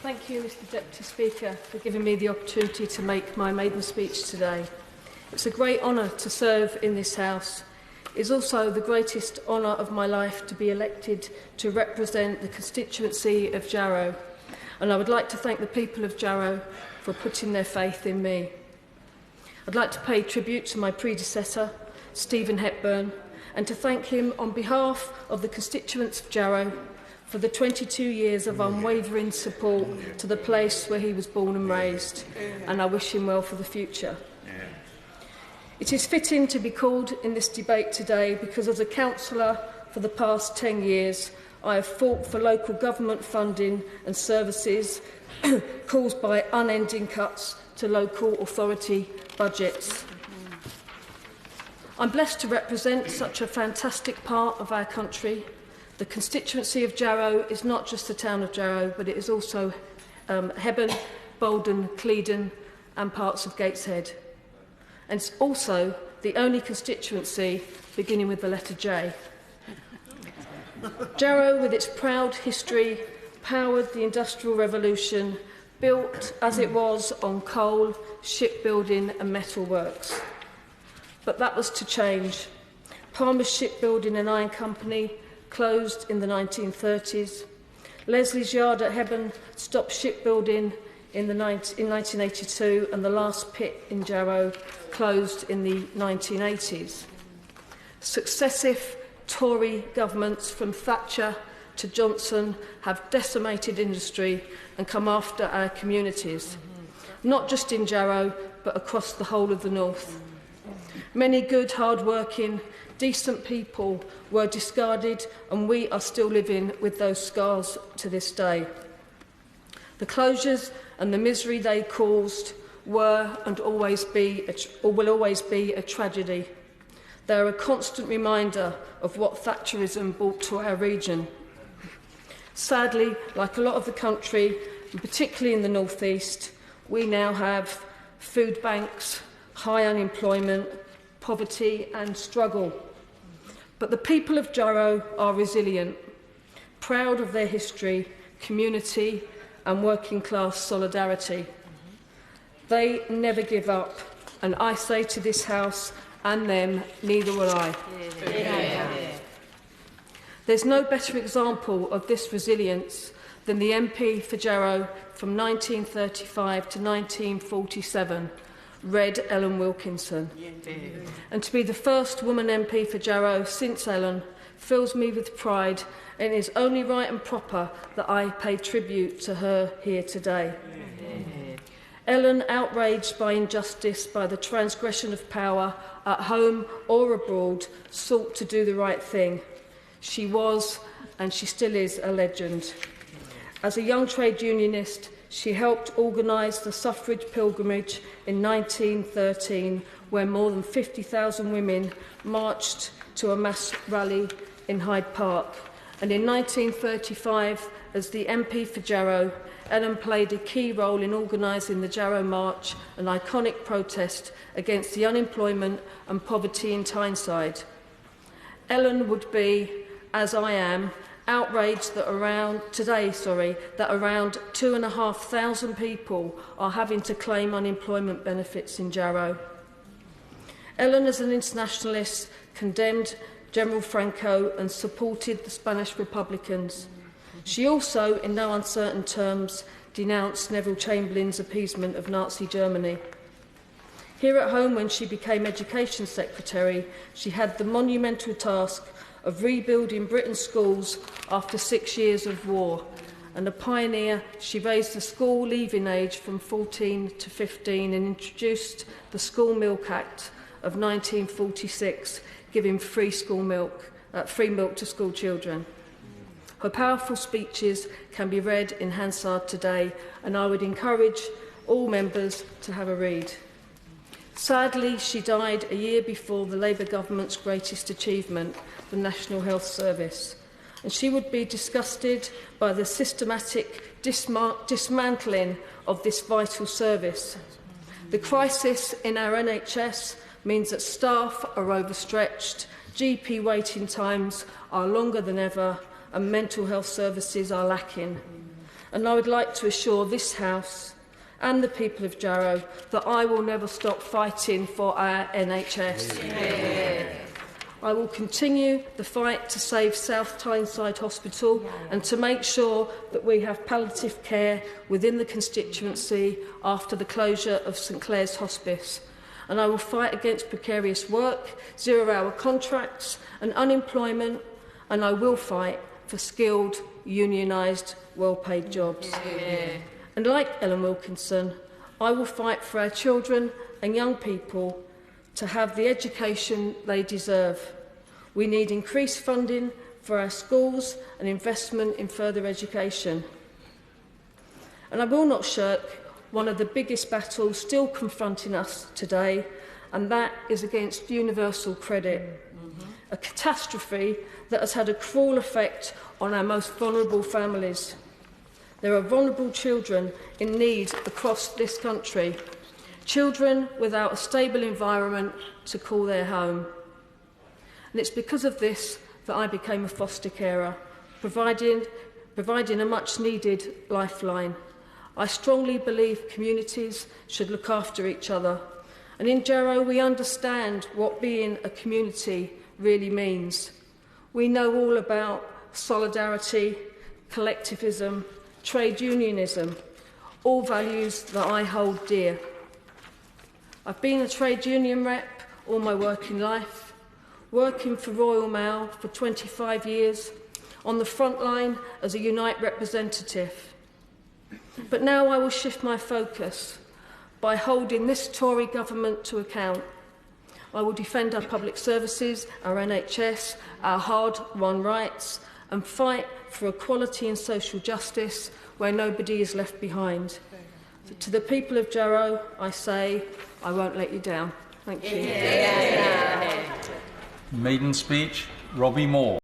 Thank you, Mr Deputy Speaker, for giving me the opportunity to make my maiden speech today. It's a great honour to serve in this House. It is also the greatest honour of my life to be elected to represent the constituency of Jarrow, and I would like to thank the people of Jarrow for putting their faith in me. I'd like to pay tribute to my predecessor, Stephen Hepburn, and to thank him on behalf of the constituents of Jarrow for the 22 years of unwavering support to the place where he was born and raised, and I wish him well for the future. It is fitting to be called in this debate today because as a councillor for the past 10 years, I have fought for local government funding and services caused by unending cuts to local authority budgets. I'm blessed to represent such a fantastic part of our country. The constituency of Jarrow is not just the town of Jarrow, but it is also Hebburn, Bolden, Clevedon and parts of Gateshead. And it's also the only constituency beginning with the letter J. Jarrow, with its proud history, powered the Industrial Revolution, built as it was on coal, shipbuilding and metalworks. But that was to change. Palmer's Shipbuilding and Iron Company closed in the 1930s. Leslie's Yard at Hebburn stopped shipbuilding in 1982, and the last pit in Jarrow closed in the 1980s. Successive Tory governments from Thatcher to Johnson have decimated industry and come after our communities, not just in Jarrow, but across the whole of the north. Many good, hard-working, decent people were discarded, and we are still living with those scars to this day. The closures and the misery they caused were and will always be a tragedy. They are a constant reminder of what Thatcherism brought to our region. Sadly, like a lot of the country, and particularly in the North East, we now have food banks, high unemployment, poverty and struggle. But the people of Jarrow are resilient, proud of their history, community and working class solidarity. They never give up, and I say to this House and them, neither will I. There's no better example of this resilience than the MP for Jarrow from 1935 to 1947, Red Ellen Wilkinson. And to be the first woman MP for Jarrow since Ellen fills me with pride, and it is only right and proper that I pay tribute to her here today. Ellen, outraged by injustice, by the transgression of power, at home or abroad, sought to do the right thing. She was, and she still is, a legend. As a young trade unionist, she helped organise the suffrage pilgrimage in 1913, where more than 50,000 women marched to a mass rally in Hyde Park. And in 1935, as the MP for Jarrow, Ellen played a key role in organising the Jarrow March, an iconic protest against the unemployment and poverty in Tyneside. Ellen would be, as I am, outraged that around 2,500 people are having to claim unemployment benefits in Jarrow. Ellen, as an internationalist, condemned General Franco and supported the Spanish Republicans. She also, in no uncertain terms, denounced Neville Chamberlain's appeasement of Nazi Germany. Here at home, when she became Education Secretary, she had the monumental task of rebuilding Britain's schools after 6 years of war. And a pioneer, she raised the school leaving age from 14 to 15 and introduced the School Milk Act of 1946, giving free milk to school children. Her powerful speeches can be read in Hansard today, and I would encourage all members to have a read. Sadly, she died a year before the Labour government's greatest achievement, the National Health Service, and she would be disgusted by the systematic dismantling of this vital service. The crisis in our NHS means that staff are overstretched, GP waiting times are longer than ever, and mental health services are lacking. And I would like to assure this House and the people of Jarrow that I will never stop fighting for our NHS. Yeah. I will continue the fight to save South Tyneside Hospital and to make sure that we have palliative care within the constituency after the closure of St Clair's Hospice. And I will fight against precarious work, zero-hour contracts and unemployment, and I will fight for skilled, unionised, well-paid jobs. Yeah. And like Ellen Wilkinson, I will fight for our children and young people to have the education they deserve. We need increased funding for our schools and investment in further education. And I will not shirk one of the biggest battles still confronting us today, and that is against universal credit, a catastrophe that has had a cruel effect on our most vulnerable families. There are vulnerable children in need across this country, children without a stable environment to call their home. And it's because of this that I became a foster carer, providing a much-needed lifeline. I strongly believe communities should look after each other. And in Jarrow, we understand what being a community really means. We know all about solidarity, collectivism, trade unionism, all values that I hold dear. I've been a trade union rep all my working life, working for Royal Mail for 25 years, on the front line as a Unite representative. But now I will shift my focus by holding this Tory government to account. I will defend our public services, our NHS, our hard-won rights, and fight for equality and social justice where nobody is left behind. So to the people of Jarrow, I say, I won't let you down. Thank you. Maiden speech, Robbie Moore.